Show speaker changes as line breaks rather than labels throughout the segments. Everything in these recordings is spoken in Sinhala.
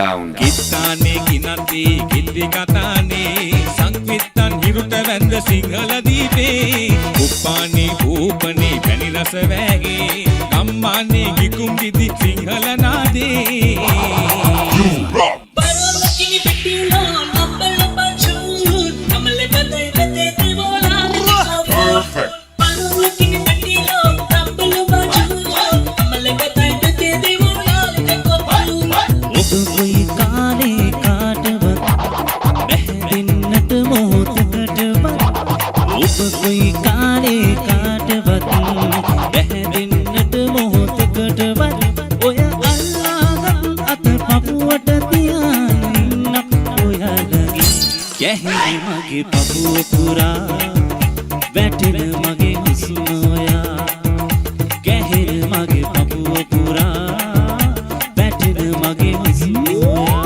sound.
Gittane ginati gilli katane Sankvittan hiruta vanda sinhala deepe Uppane upane pani rasa vage Gammane gikum gidi sinhala nade
Parolakini petila nappala panchun Kamale badai bade divola
Perfect.
Parolakini petila nappala panchun Kamale badai bade divola
ඔබ කොයි කාලේ කාටවත් බැහැදින්නට මොහොතකටවත් ඔබ කොයි කාලේ කාටවත් බැහැදින්නට මොහොතකටවත් ඔය අල්ලාගත් අත පපුවට තියාගෙන ඔයාලගේ ගැහෙන මගේ පපුව පුරා වැටෙන මගේ හුස්ම ඔයා ගැහෙන මගේ පපුව පුරා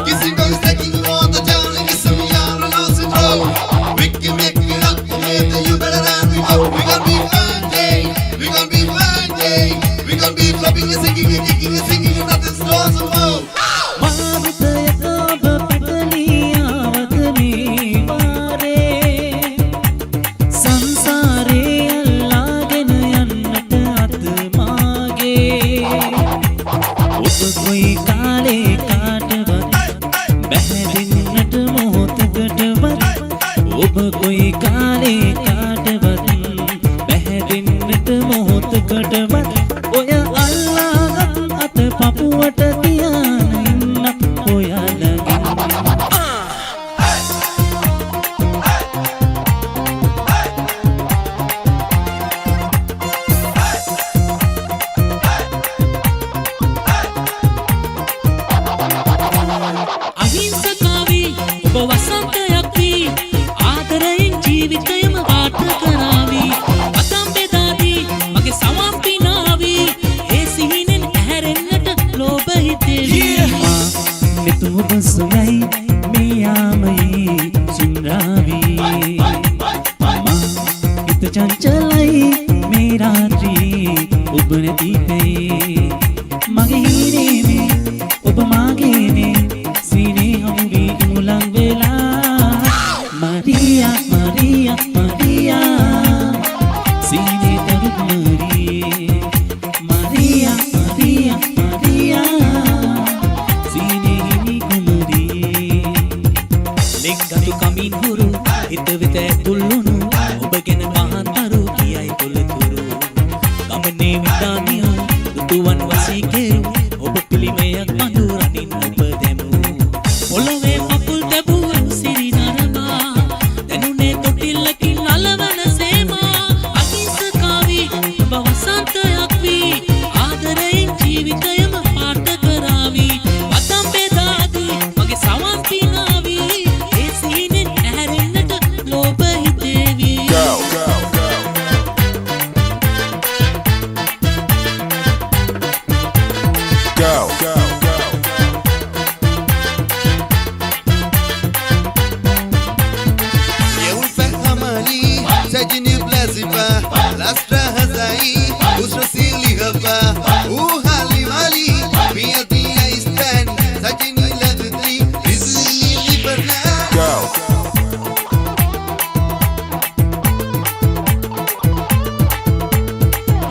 Kissing girls taking you on the town and kissing me out and losing hope. We can make it up for me, then you better than we go. We gon' be fine day, we gon' be fine day. We gon' be flopping and singing and kicking and singing and nothing stores and more.
ඔබ කොයි කාලේ කාටවත් බැහැදෙන්නට මොහොතකටවත් ඔය අල්ලාගත් අත පපුවට තියාගෙන ඉන්නක් ඔයාලගේ
අහිංසකාවී ඔබ වසන්තයක් වී ආදරයෙන් ජීවිතයම වාට කරාවී අතම් බෙදාදී මගේ සමම් පිනාවී ඒ සිහිනෙන් ඇහැරෙන්නට ලෝභ හිතෙවී
මෙතු ඔබ සොයයි මේ යාමයේ සුන්රාවී හිත චංචලයි මේ රාත්‍රී ඔබ නැතිතේ මගේ හිරේනේ ඔබ මාගේනේ සීනේ හමුවී මුලන් වෙලා Maria, Maria, Maria Sine taruk Maria Maria, Maria, Maria Sine hini kumari
ලෙක්ගතු කමින් හුරු හිත වෙත ඇතුල්ලුණු ඔබ ගැන මහන්තරු කියයි කොළතුරු ගමනේ විතානිය රුතුවන් වසී කෙරු ඔබ පිළිමයක් බඳු රනින් ඔබ දැමු පොළොවේ පපුල් තැබූ සිරි නරඹා දැනුනේ තොටිල්ලකින් අලවන සේමා අහිංසකාවී ඔබ වසන්තයක් වී ආදරයෙන් ජීවිතයම පාට කරාවී වතම් බෙදාදී මගේ සමම් පිනාවී ඒ සිහිනෙන් ඇහැරෙන්නට ලෝභ හිතේවී
Go, go, go. Go, go, go.
Eu الفهماني سجني بلازفة الأسرى هزاي وشرسي لي غفا وهالي مالي بيدي يستاني سجني لغدري رزقني اللي برنامج
Go.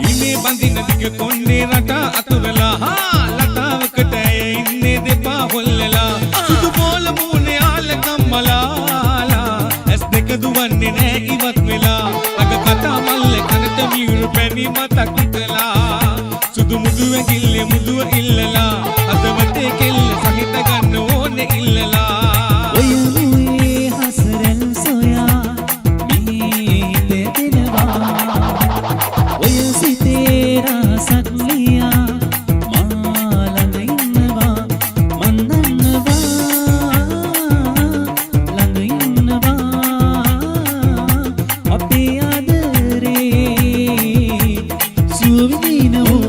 ඉමේ බඳින දිග කොන්නේ රට අතුරලා ලතාවකට ඇය ඉන්නේ දෙපා හොල්ලලා සුදු බෝල මූනේ ආල කම්මලාලා ඇස් දෙක දුවන්නේ නෑ ඉවත් වෙලා අග කතා මල්ල කනට මියුරු පැණි මතක් හිතලා සුදු මුදු ඇඟිල්ලේ මුදුව ඉල්ලලා අදවතේ කෙල්ල සහිත ගන්න ඕනේ ඉල්ලලා
ඔය මුවේ හසරෙන් සොයා මේ හිතේ දෙනවා ඔය සිතේ රසක් ලියා මා ළඟ ඉන්නවා මන් දන්නවා ළඟ ඉන්නවා අපේ ආදරේ සුව විඳිනවා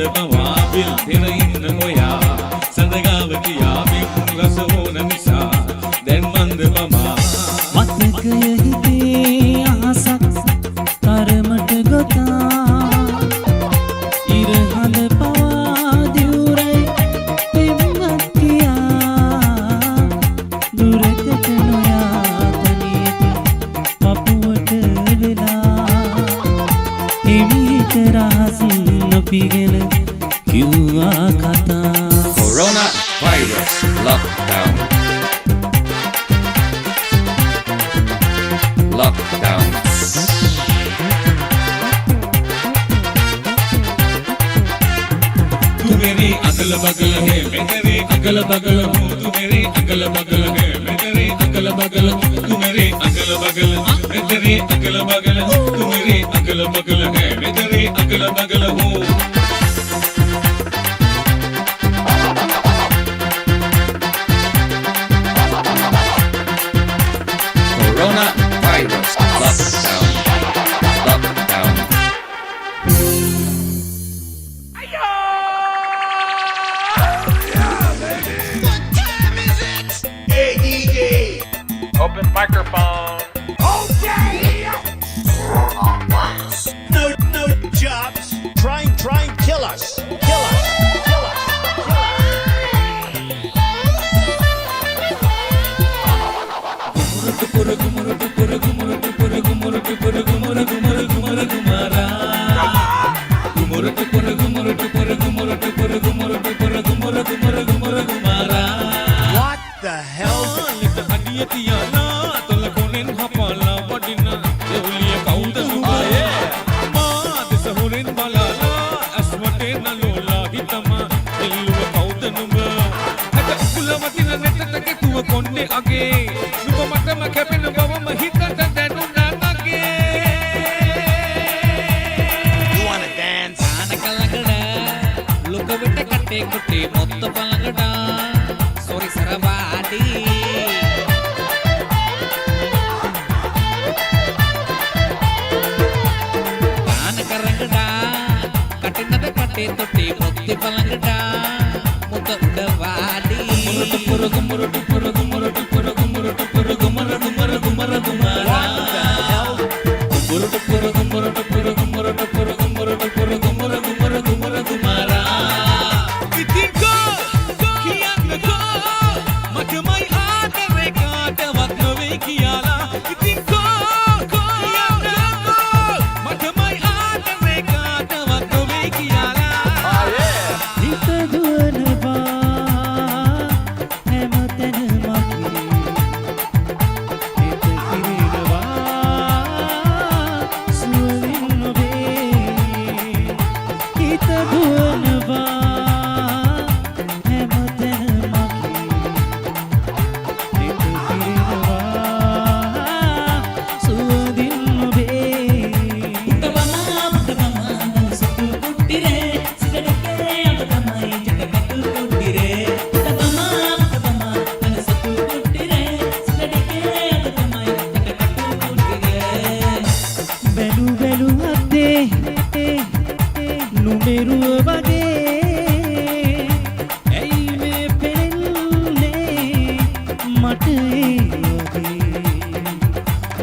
මන්දපවාවිල් පෙර ඉන්න ඔයා සඳගාව කියාවින් රස ඕන නිසා දැන් මන්දපමා
මතකය හිතේ අහසක් තරමට ගොතා ඉරහඳ පවා දිවුරයි පෙම්වත් කියා දුරකට නොයා තනියට පපුවට වෙලා එමිහිට රහස් නොපිගෙන කිව්වා කතා
Coronavirus lockdown. Lockdown.
तू मेरी अगल बगल है मैं तेरे अगल बगल हूँ तू मेरे अगल बगल है मैं तेरे अगल बगल तू मेरे अगल बगल मैं तेरे अगल बगल तू मेरे अगल बगल है मैं तेरे अगल बगल हूँ
Coronavirus lockdown. Lockdown.
Hey DJ.
Open microphone.
No jobs. Try and kill us. Kill us. Kill us. What the hell?
කොන්නේ අගේ නුඹ මටම කැපෙන බවම හිතට දැනුණා නගේ
You wanna dance?
ආනකලඟඩ ලොක විට කටේ කුටේ මොත්ත පළඟඩ සොරි සරවාඩි ආනකරඟඩ කටිනද කටේ තොටේ මොත්තේ පළඟඩ මොත උඩ වාඩි පුරුදු පුරුදු පුරුදු පුරුදු පුරුදු පුරුදු පුරුදු පුරුදු පුරුදු පුරුදු මාරා පුරුදු පුරුදු පුරුදු පුරුදු පුරුදු පුරුදු පුරුදු පුරුදු පුරුදු පුරුදු පුරුදු මාරා
ඉතින් කෝ කියන්නකෝ මටමයි ආදරේ කාටවත් නොවේ කියලා ඉතින් කෝ කියන්නකෝ මටමයි ආදරේ කාටවත් නොවේ කියලා
හිත දුවනවා හැමතැන මගේ හිත පිරෙනවා සුවඳින් ඔබේ හිත දුවනවා හැමතැන මගේ හිත පිරෙනවා සුවඳින් බැලු බැලු අතේ නුඹරුව වගේ ඇයි මේ පෙන්නේ මට ඒ වගේ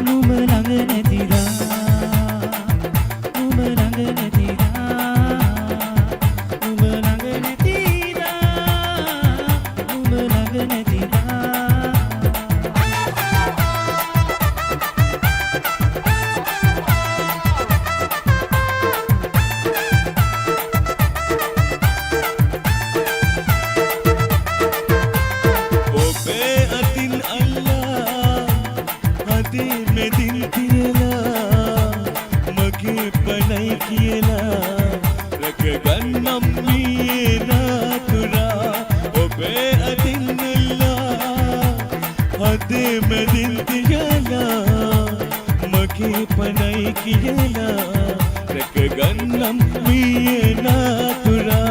නුඹ ළඟ නැතිලා නුඹ ළඟ නැතිලා නුඹ ළඟ නැතිලා නුඹ ළඟ නැතිලා
ඔබේ අතින් අල්ලා හදේ මෙදින් කියලා මගේ පණයි කියලා රැකගන්නම් මේ නාතුරා ඔබේ අතින් අල්ලා හදේ මෙදින් කියලා මගේ පණයි කියලා රැකගන්නම් මේ නාතුරා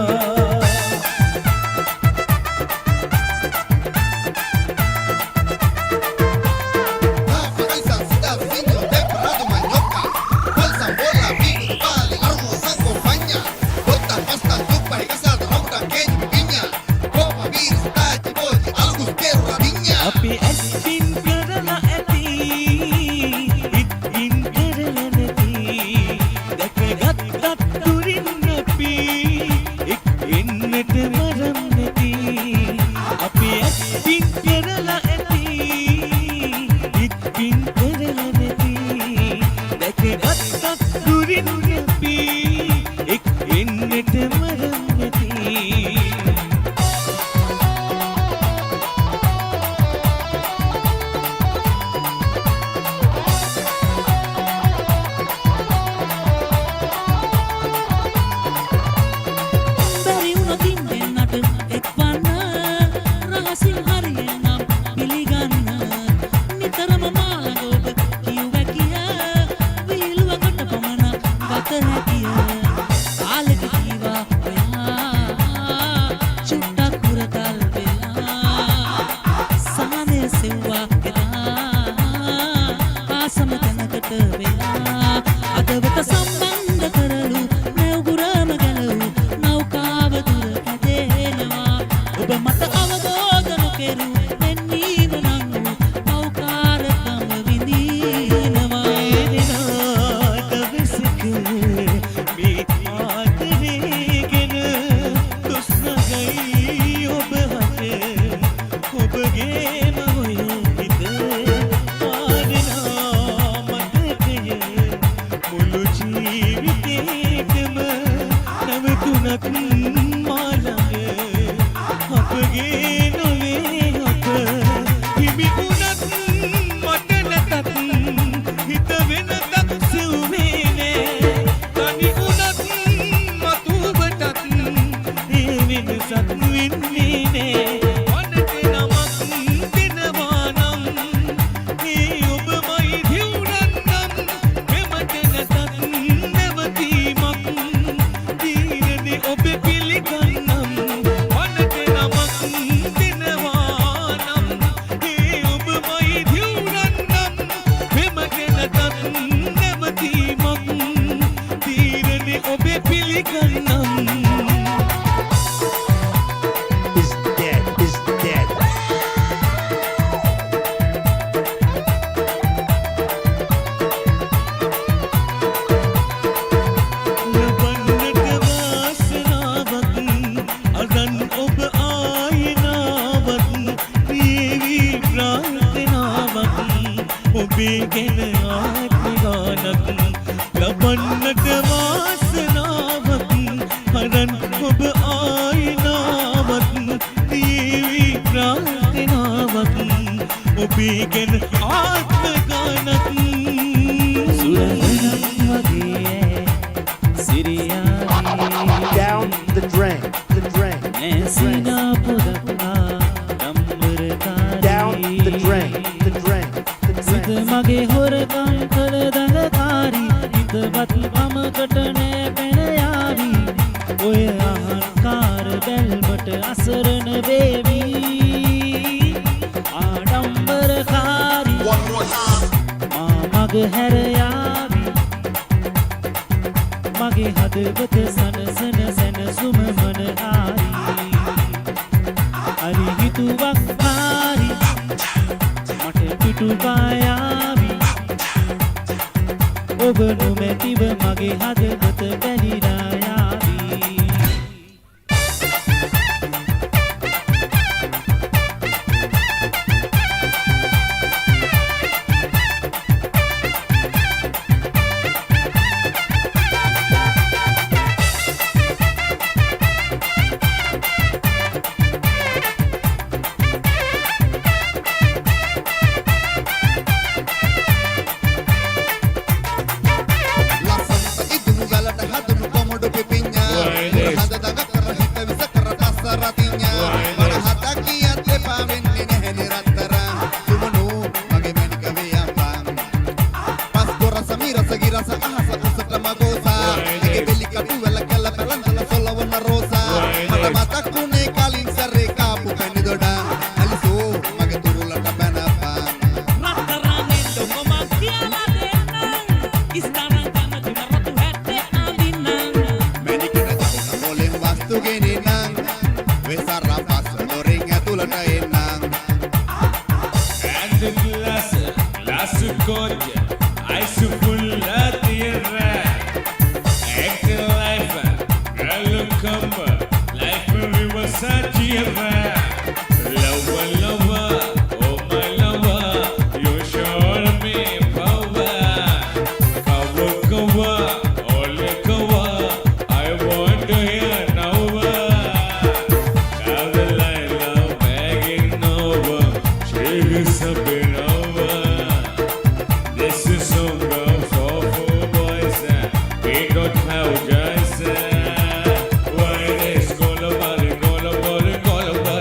Bolsa, bola, vino, vale, arroz, acompaña, bota, pasta, yuca.
දුනත් මාළඟ අපගේ නොවේ අප හිමි වුණත් මට නැතත් හිත වෙනතක් සෙව්වේ නෑ තනි වුණත් මතුවටත් ඒ වෙනසක් වෙන්නේ නෑ වනට නමක් දෙනවා නම් ඒ ඔබමයි දිවුනන්නම් මෙමට නැතත් නැවතීමක් දීරනේ ඔබ පිළිගන්නම් වනට නමක් දෙනවා නම් ඒ ඔබමයි දිවුනන්නම් මෙමට නැතත් නැවතීමක් දීරනේ ඔබ පිළිගන්නම්
is dead, is dead.
ලබන්නට වාසනාවක් අදන් ඔබ ආයනාවක් වේවි ප්‍රාර්ථනාවක් ඔබේ ගැන ආත්මගානක් ලබන්නට වාසනාවක් අදන් ඔබ ආයනාවක් වේවි ප්‍රාර්ථනාවක් ඔබේ ගැන ආත්මගානක් සුරවනක් වගේ
Down the drain, the drain, down the drain, the drain, the drain.
මගේ හොරකම් කළ දඟකාරී හිතවත් මමකට නෑ පැන යාවි ඔය අහංකාර බැල්මට අසරණ වේවි ආඩම්බරකාරී
One more time.
මග හැර යාවි මගේ හදවත සනසන සැනසුම මනහාරි හරි හිතුවක් හාරි මට පිටු පායාවි ඔබ නොමැතිව මගේ හදවත පැනිලා යාවි
ලස්සනට ඉදුණු ගලට හදුණු කොමඩු පිපිඤ්ඤා හද දඟ කර හිත විස කර පස්ස රතිඤ්ඤා මන හදක් කියත් එපා වෙන්නේ නැහැ නිරන්තරම් සුමනු මගේ මැනික වේයම්පම් පස් දොරස මිරස ගිරස අහස උසට මගෝසා ඇගේ බෙලි කටු වල කැල පෙරන්තල සොලවන රෝසා මට මතක් වුණේ කලින් සැරේ කාපු පැණි දොඩම් ඇලිසෝ මගේ තුරුලට බැනපම්
රත්තරන්ෙන් ඔබම කියලා දෙන්නම් ඉස්තරන් කැමති මරතු හැට්ටේ අඳින්නම්
මැනිකට ජපුන මොලෙන් වස්තු ගෙනෙන්නම් වෙසර පස් දොරින් ඇතුළට එන්නම්
And the glass coche, ice full la tierra. Acting life, girl come, life we was a tierra. Lover, lover, oh my lover, you show me power. Cover, cover, only cover, I want to hear now. Carolina begging over, she is a bit over. This is song for four boys. We don't have just why this call about it, call about it, call about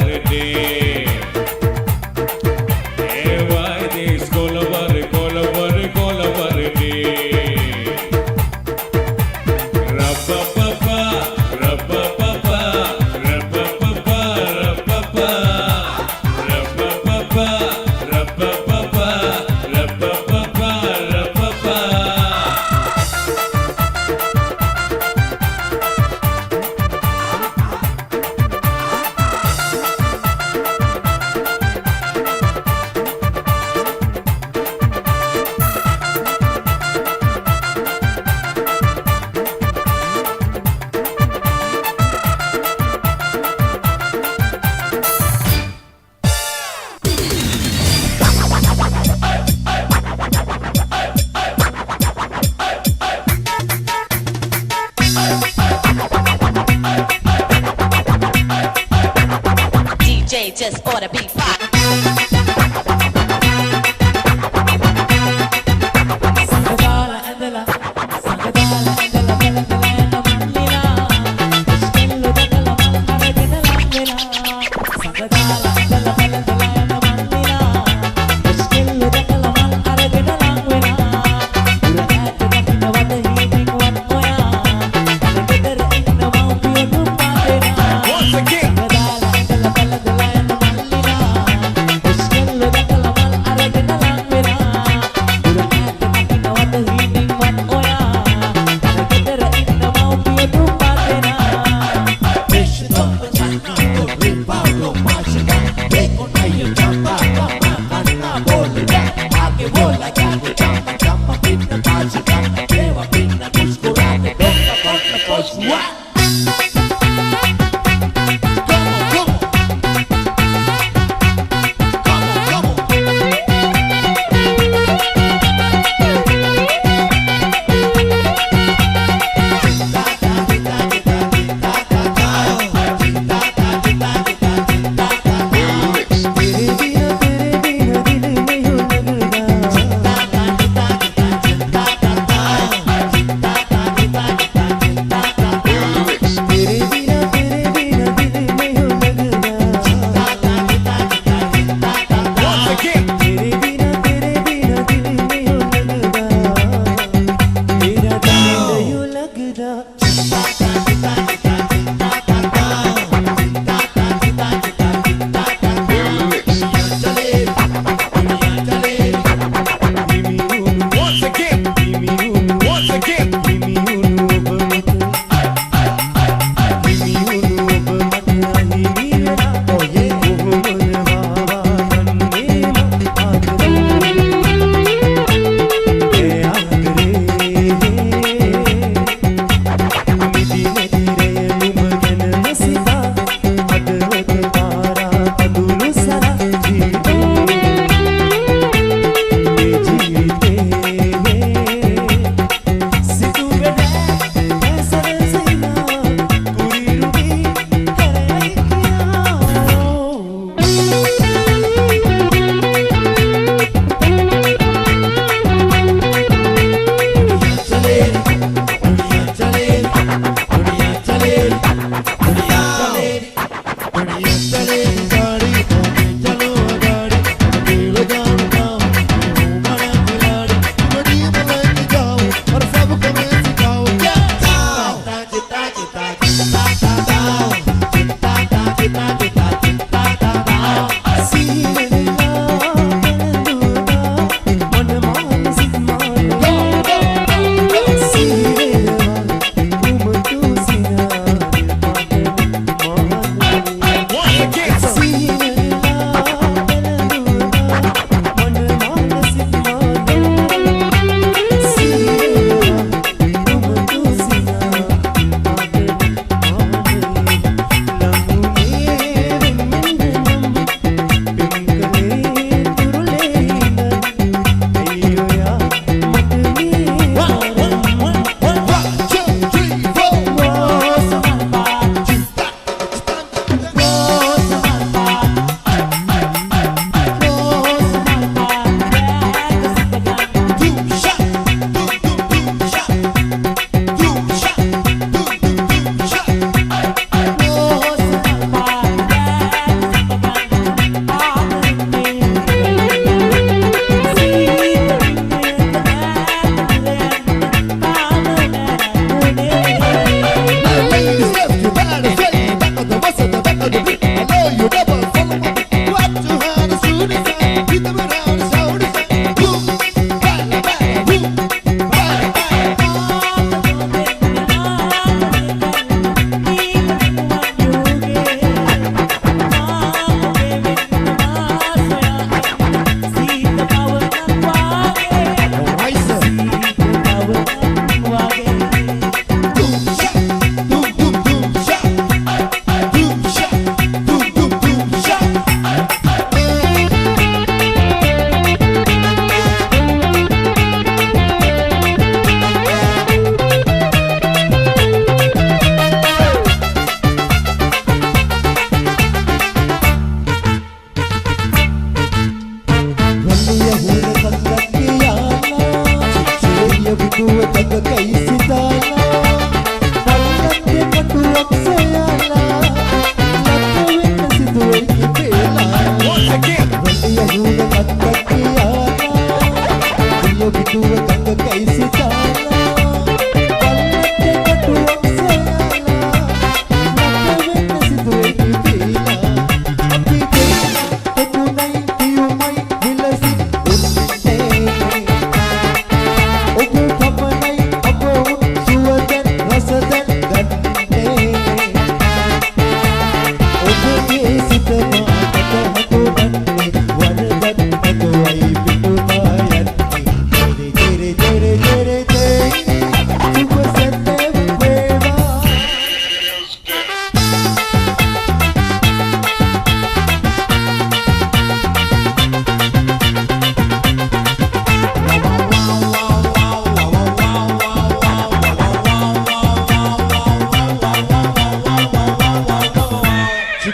just ought to be pop.
Once again.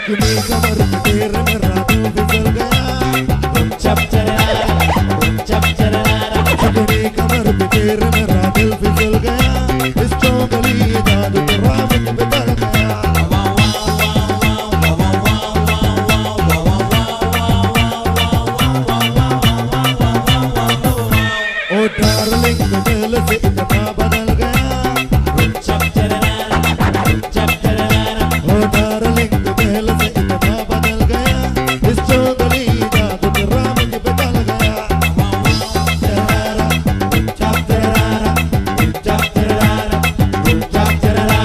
चिकनी कमर पे तेरे मेरा दिल फिसल गया
चप चरारा चप चरारा
चिकनी कमर पे तेरे मेरा दिल फिसल गया इस चौगली जादू तेरा मुझ पे कर गया ओ डार्लिंग दिल से इतना बदल गया
चप चरारा चप चरारा
ओ डार्लिंग दिल से इतना बदल गया इस चौगली जादू तेरा मुझ पे कर गया चरारा
चप चरारा चप चरारा चप चरारा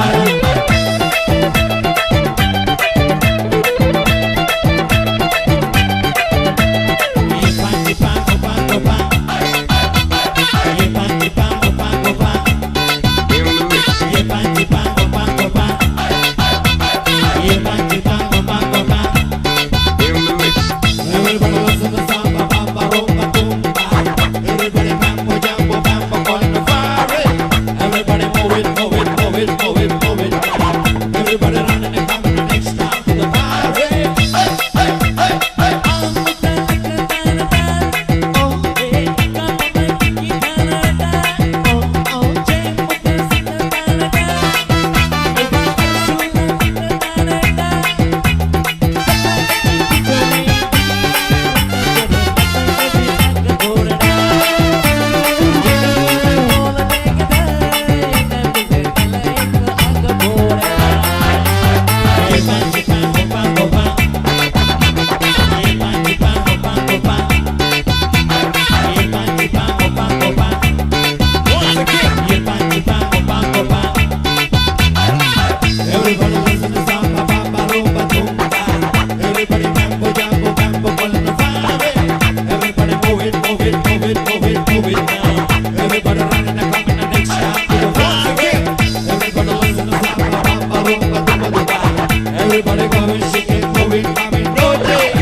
Everybody go and shake it, move it, move it, rotate.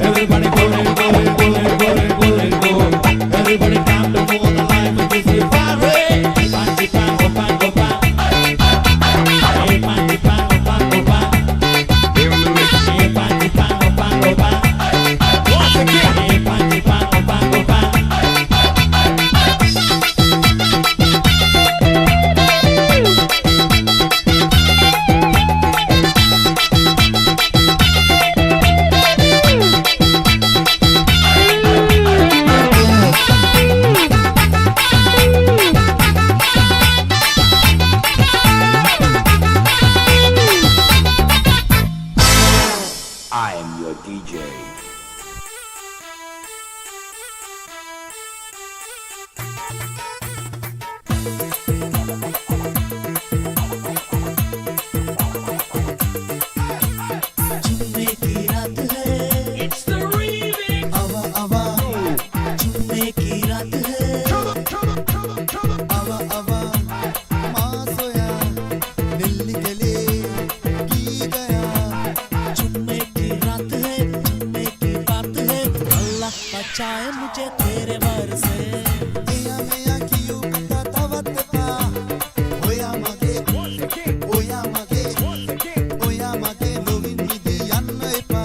Everybody go and go and go and go and go and go. Everybody time to move the line with this party. Party, party, party, party. Hey, party, party, party, party. Hey, party, party, party, party. Once again. Hey, party, party, party, party.
I am your DJ.
जुम्मे की रात है It's the remix आवा आवा जुम्मे की रात है आवा आवा माँ सोया दिल निकले की गया जुम्मे की रात है जुम्मे की बात है अल्लाह बचाए मुझे तेरे वार से मियां मियां कियो कता तवत्ता ओया मगे ओया मगे ओया मगे लोविन निदी यन्न एपा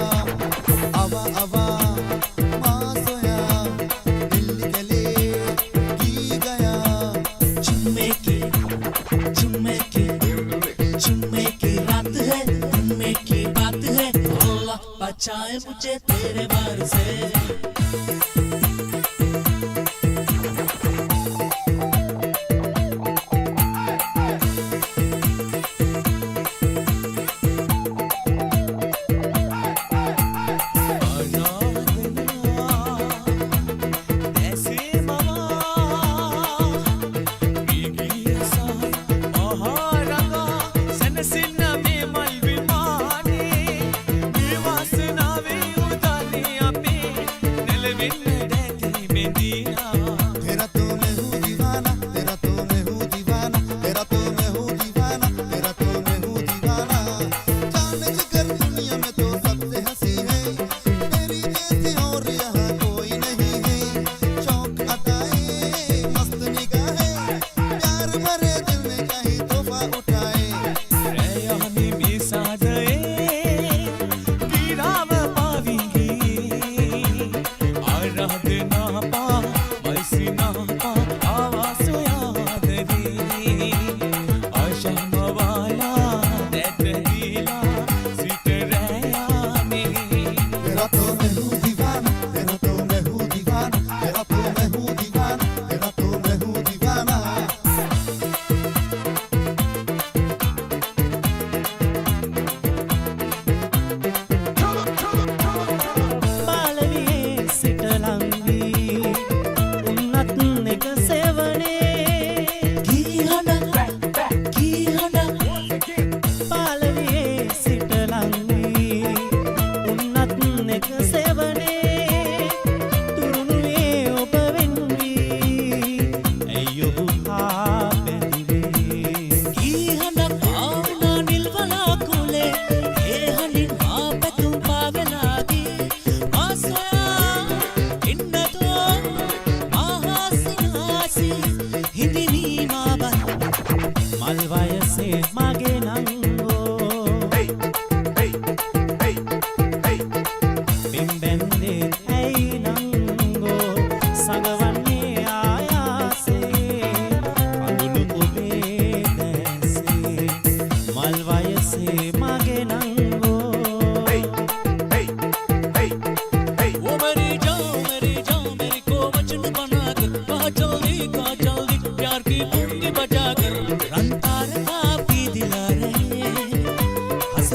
आवा आवा माँ सोया दिल निकले की गया जुम्मे की रात है जुम्मे की बात है अल्लाह बचाए मुझे तेरे वार से Living the day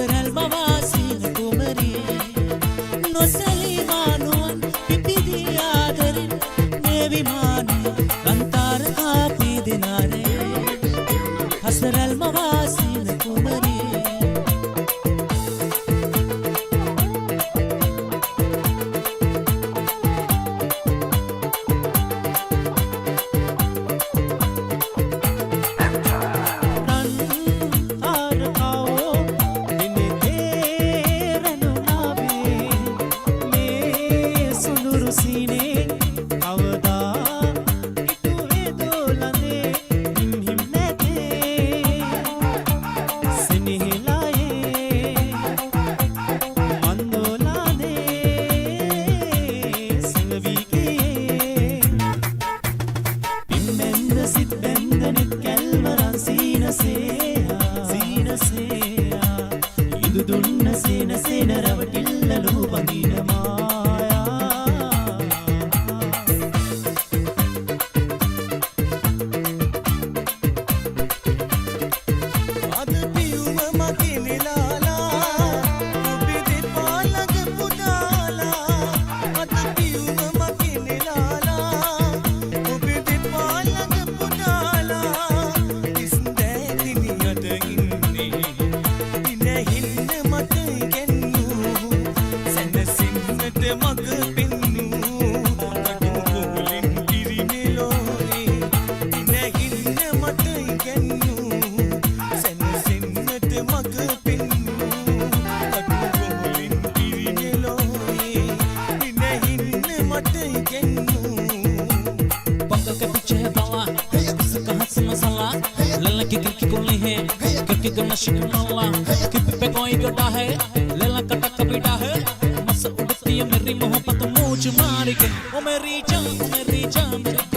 හසරල් මවාසීන කුමරියේ නොසලී මානුවන් පිපිදී ආදරින් මේ විමානය ලන්තාර කාපී දෙනාරේ හසරල් මවාසීන කුමරියේ मेरी जान मेरी